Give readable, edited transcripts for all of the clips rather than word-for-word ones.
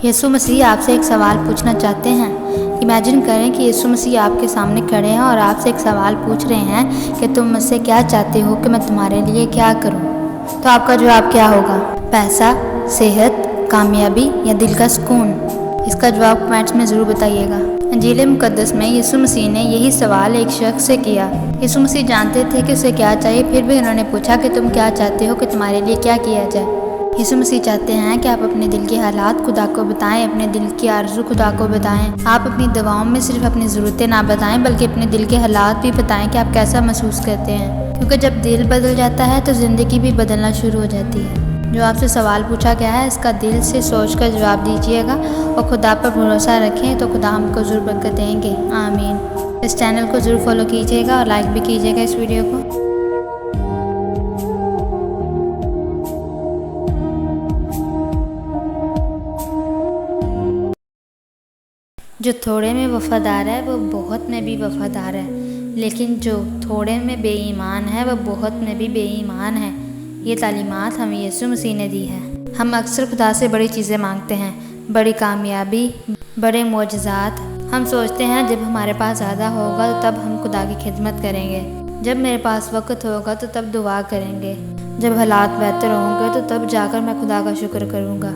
یسوع مسیح آپ سے ایک سوال پوچھنا چاہتے ہیں۔ امیجن کریں کہ یسوع مسیح آپ کے سامنے کھڑے ہیں اور آپ سے ایک سوال پوچھ رہے ہیں کہ تم مجھ سے کیا چاہتے ہو کہ میں تمہارے لیے کیا کروں؟ تو آپ کا جواب کیا ہوگا؟ پیسہ، صحت، کامیابی یا دل کا سکون؟ اس کا جواب کمنٹس میں ضرور بتائیے گا۔ انجیل مقدس میں یسوع مسیح نے یہی سوال ایک شخص سے کیا۔ یسوع مسیح جانتے تھے کہ اسے کیا چاہیے، پھر بھی انہوں نے پوچھا کہ تم کیا چاہتے ہو کہ تمہارے لیے کیا کیا جائے؟ یسوع مسیح چاہتے ہیں کہ آپ اپنے دل کے حالات خدا کو بتائیں، اپنے دل کی آرزو خدا کو بتائیں۔ آپ اپنی دعاؤں میں صرف اپنی ضرورتیں نہ بتائیں بلکہ اپنے دل کے حالات بھی بتائیں کہ آپ کیسا محسوس کرتے ہیں، کیونکہ جب دل بدل جاتا ہے تو زندگی بھی بدلنا شروع ہو جاتی ہے۔ جو آپ سے سوال پوچھا گیا ہے اس کا دل سے سوچ کر جواب دیجیے گا اور خدا پر بھروسہ رکھیں تو خدا ہم کو ضرور برکت دیں گے۔ آمین۔ اس چینل کو ضرور فالو کیجیے گا اور لائک بھی کیجیے گا اس ویڈیو کو۔ جو تھوڑے میں وفادار ہے وہ بہت میں بھی وفادار ہے، لیکن جو تھوڑے میں بے ایمان ہے وہ بہت میں بھی بے ایمان ہے۔ یہ تعلیمات ہمیں یسوع مسیح نے دی ہے۔ ہم اکثر خدا سے بڑی چیزیں مانگتے ہیں، بڑی کامیابی، بڑے معجزات۔ ہم سوچتے ہیں جب ہمارے پاس زیادہ ہوگا تو تب ہم خدا کی خدمت کریں گے، جب میرے پاس وقت ہوگا تو تب دعا کریں گے، جب حالات بہتر ہوں گے تو تب جا کر میں خدا کا شکر کروں گا۔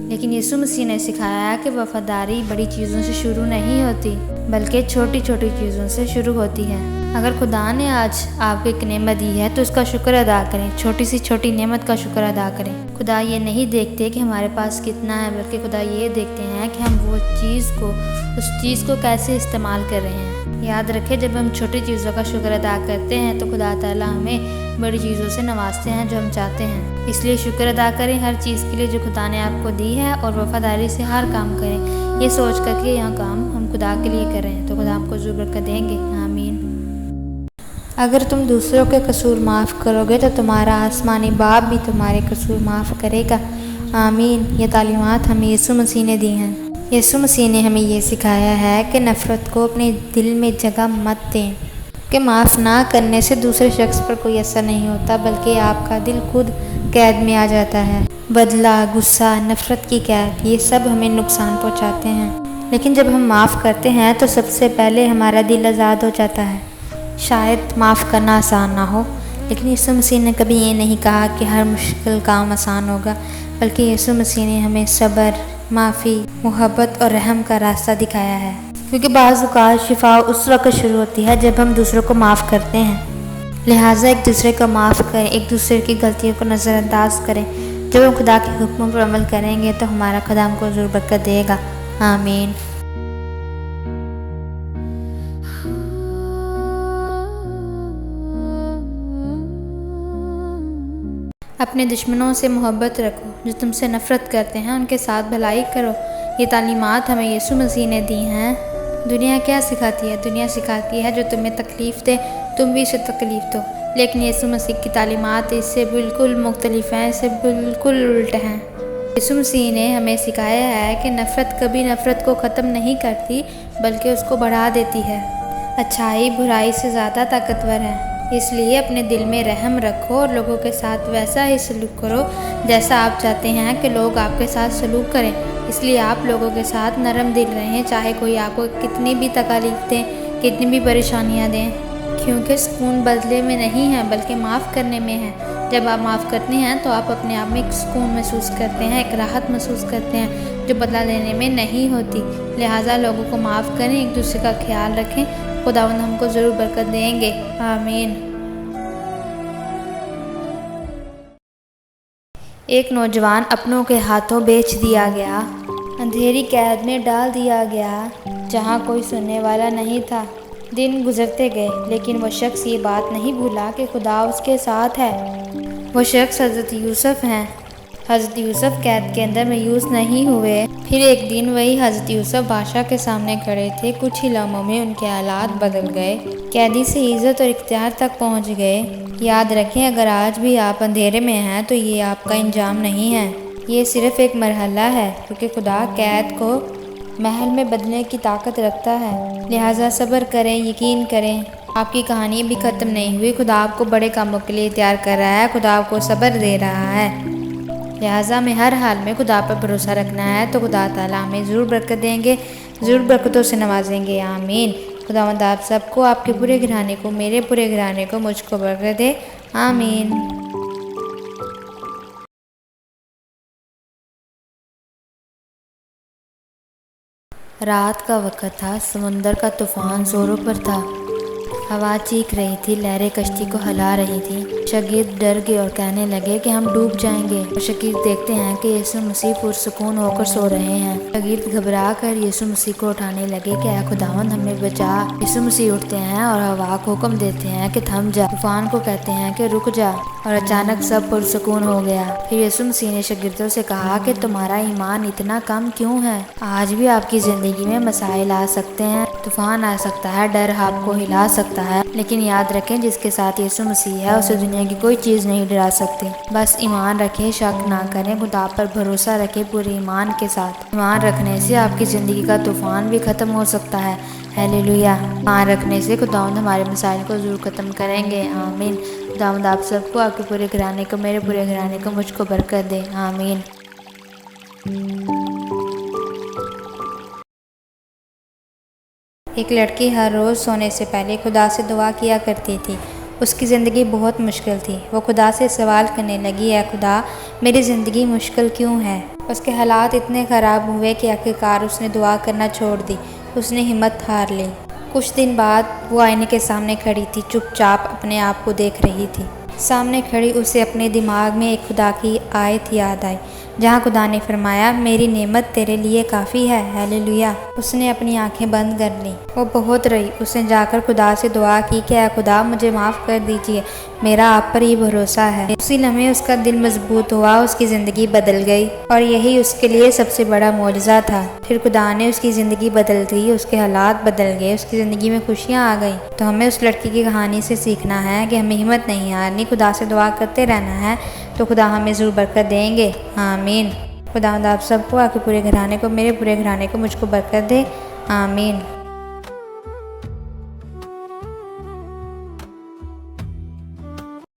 لیکن یسوع مسیح نے سکھایا کہ وفاداری بڑی چیزوں سے شروع نہیں ہوتی بلکہ چھوٹی چھوٹی چیزوں سے شروع ہوتی ہے۔ اگر خدا نے آج آپ کو ایک نعمت دی ہے تو اس کا شکر ادا کریں، چھوٹی سی چھوٹی نعمت کا شکر ادا کریں۔ خدا یہ نہیں دیکھتے کہ ہمارے پاس کتنا ہے بلکہ خدا یہ دیکھتے ہیں کہ ہم اس چیز کو کیسے استعمال کر رہے ہیں۔ یاد رکھیں جب ہم چھوٹی چیزوں کا شکر ادا کرتے ہیں تو خدا تعالیٰ ہمیں بڑی چیزوں سے نوازتے ہیں جو ہم چاہتے ہیں۔ اس لیے شکر ادا کریں ہر چیز کے لیے جو خدا نے آپ کو دی ہے اور وفاداری سے ہر کام کریں، یہ سوچ کر کہ یہاں کام ہم خدا کے لیے کریں تو خدا ہم کو ضرور برکت دیں گے۔ آمین۔ اگر تم دوسروں کے قصور معاف کرو گے تو تمہارا آسمانی باپ بھی تمہارے قصور معاف کرے گا۔ آمین۔ یہ تعلیمات ہمیں یسوع مسیح نے دی ہیں۔ یسوع مسیح نے ہمیں یہ سکھایا ہے کہ نفرت کو اپنے دل میں جگہ مت دیں، کہ معاف نہ کرنے سے دوسرے شخص پر کوئی اثر نہیں ہوتا بلکہ آپ کا دل خود قید میں آ جاتا ہے۔ بدلہ، غصہ، نفرت کی قید، یہ سب ہمیں نقصان پہنچاتے ہیں، لیکن جب ہم معاف کرتے ہیں تو سب سے پہلے ہمارا دل آزاد ہو جاتا ہے۔ شاید معاف کرنا آسان نہ ہو، لیکن یسوع مسیح نے کبھی یہ نہیں کہا کہ ہر مشکل کام آسان ہوگا، بلکہ یسوع مسیح نے ہمیں صبر، معافی، محبت اور رحم کا راستہ دکھایا ہے، کیونکہ بعض اوقات شفا اس وقت شروع ہوتی ہے جب ہم دوسروں کو معاف کرتے ہیں۔ لہٰذا ایک دوسرے کو معاف کریں، ایک دوسرے کی غلطیوں کو نظر انداز کریں۔ جب ہم خدا کے حکموں پر عمل کریں گے تو ہمارا خدا ہم کو ضرور برکت دے گا۔ آمین۔ اپنے دشمنوں سے محبت رکھو، جو تم سے نفرت کرتے ہیں ان کے ساتھ بھلائی کرو۔ یہ تعلیمات ہمیں یسوع مسیح نے دی ہیں۔ دنیا کیا سکھاتی ہے؟ دنیا سکھاتی ہے جو تمہیں تکلیف دے تم بھی اسے تکلیف دو، لیکن یسوع مسیح کی تعلیمات اس سے بالکل مختلف ہیں، اس سے بالکل الٹ ہیں۔ یسوع مسیح نے ہمیں سکھایا ہے کہ نفرت کبھی نفرت کو ختم نہیں کرتی بلکہ اس کو بڑھا دیتی ہے۔ اچھائی برائی سے زیادہ طاقتور ہے، اس لیے اپنے دل میں رحم رکھو اور لوگوں کے ساتھ ویسا ہی سلوک کرو جیسا آپ چاہتے ہیں کہ لوگ آپ کے ساتھ سلوک کریں۔ اس لیے آپ لوگوں کے ساتھ نرم دل رہیں، چاہے کوئی آپ کو کتنی بھی تکالیف دیں، کتنی بھی پریشانیاں دیں، کیونکہ سکون بدلے میں نہیں ہے بلکہ معاف کرنے میں ہے۔ جب آپ معاف کرتے ہیں تو آپ اپنے آپ میں ایک سکون محسوس کرتے ہیں، ایک راحت محسوس کرتے ہیں جو بدلہ لینے میں نہیں ہوتی۔ لہٰذا لوگوں کو معاف کریں، ایک دوسرے کا خیال رکھیں، خداوند ہم کو ضرور برکت دیں گے۔ آمین۔ ایک نوجوان اپنوں کے ہاتھوں بیچ دیا گیا، اندھیری قید میں ڈال دیا گیا جہاں کوئی سننے والا نہیں تھا۔ دن گزرتے گئے لیکن وہ شخص یہ بات نہیں بھولا کہ خدا اس کے ساتھ ہے۔ وہ شخص حضرت یوسف ہیں۔ حضرت یوسف قید کے اندر مایوس نہیں ہوئے۔ پھر ایک دن وہی حضرت یوسف بادشاہ کے سامنے کھڑے تھے۔ کچھ ہی لمحوں میں ان کے حالات بدل گئے، قیدی سے عزت اور اختیار تک پہنچ گئے۔ یاد رکھیں اگر آج بھی آپ اندھیرے میں ہیں تو یہ آپ کا انجام نہیں ہے، یہ صرف ایک مرحلہ ہے، کیونکہ خدا قید کو محل میں بدلنے کی طاقت رکھتا ہے۔ لہٰذا صبر کریں، یقین کریں، آپ کی کہانی بھی ختم نہیں ہوئی۔ خدا آپ کو بڑے کاموں کے لیے تیار کر رہا ہے، خدا آپ کو صبر دے رہا ہے۔ لہٰذا ہمیں ہر حال میں خدا پر بھروسہ رکھنا ہے تو خدا تعالیٰ ہمیں ضرور برکت دیں گے، ضرور برکتوں سے نوازیں گے، آمین۔ خداوند آپ سب کو، آپ کے پورے گھرانے کو، میرے پورے گھرانے کو، مجھ کو برکت دے، آمین۔ رات کا وقت تھا، سمندر کا طوفان زوروں پر تھا، ہوا چیخ رہی تھی، لہریں کشتی کو ہلا رہی تھیں۔ شاگرد ڈر گئے اور کہنے لگے کہ ہم ڈوب جائیں گے۔ شاگرد دیکھتے ہیں کہ یسوع مسیح پرسکون ہو کر سو رہے ہیں۔ شاگرد گھبرا کر یسوع مسیح کو اٹھانے لگے کہ اے خداوند ہمیں بچا۔ یسوع مسیح اٹھتے ہیں اور ہوا کو حکم دیتے ہیں کہ تھم جا، طوفان کو کہتے ہیں کہ رک جا، اور اچانک سب پرسکون ہو گیا۔ پھر یسوع مسیح نے شاگردوں سے کہا کہ تمہارا ایمان اتنا کم کیوں ہے؟ آج بھی آپ کی زندگی میں مسائل آ سکتے ہیں، طوفان آ سکتا ہے، ڈر آپ کو ہلا سکتا ہے، لیکن یاد رکھیں جس کے ساتھ یسوع مسیح ہے اسے دنیا کی کوئی چیز نہیں ڈرا سکتی۔ بس ایمان رکھیں، شک نہ کریں، خدا پر بھروسہ رکھیں پورے ایمان کے ساتھ۔ ایمان رکھنے سے آپ کی زندگی کا طوفان بھی ختم ہو سکتا ہے، ہیلیلویا۔ ایمان رکھنے سے خداوند ہمارے مسائل کو ضرور ختم کریں گے، آمین۔ خداوند آپ سب کو، آپ کے پورے گھرانے کو، میرے پورے گھرانے کو، مجھ کو برکت دے، آمین۔ ایک لڑکی ہر روز سونے سے پہلے خدا سے دعا کیا کرتی تھی۔ اس کی زندگی بہت مشکل تھی۔ وہ خدا سے سوال کرنے لگی، اے خدا، میری زندگی مشکل کیوں ہے؟ اس کے حالات اتنے خراب ہوئے کہ آخرکار اس نے دعا کرنا چھوڑ دی۔ اس نے ہمت ہار لی۔ کچھ دن بعد وہ آئینے کے سامنے کھڑی تھی، چپ چاپ اپنے آپ کو دیکھ رہی تھی۔ سامنے کھڑی اسے اپنے دماغ میں ایک خدا کی آیت یاد آئی، جہاں خدا نے فرمایا، میری نعمت تیرے لیے کافی ہے، ہیلیلویا۔ اس نے اپنی آنکھیں بند کر لیں۔ وہ بہت روئی۔ اس نے جا کر خدا سے دعا کی کہ اے خدا، مجھے معاف کر دیجیے، میرا آپ پر ہی بھروسہ ہے۔ اسی لمحے اس کا دل مضبوط ہوا، اس کی زندگی بدل گئی، اور یہی اس کے لیے سب سے بڑا معجزہ تھا۔ پھر خدا نے اس کی زندگی بدل دی، اس کے حالات بدل گئے، اس کی زندگی میں خوشیاں آ گئیں۔ تو ہمیں اس لڑکی کی کہانی سے سیکھنا ہے کہ ہمیں ہمت نہیں ہارنی، خدا سے دعا کرتے رہنا ہے، تو خدا ہمیں ضرور برکت دیں گے، آمین۔ خداوند آپ سب کو، آپ کے پورے گھرانے کو، میرے پورے گھرانے کو، مجھ کو برکت دے، آمین۔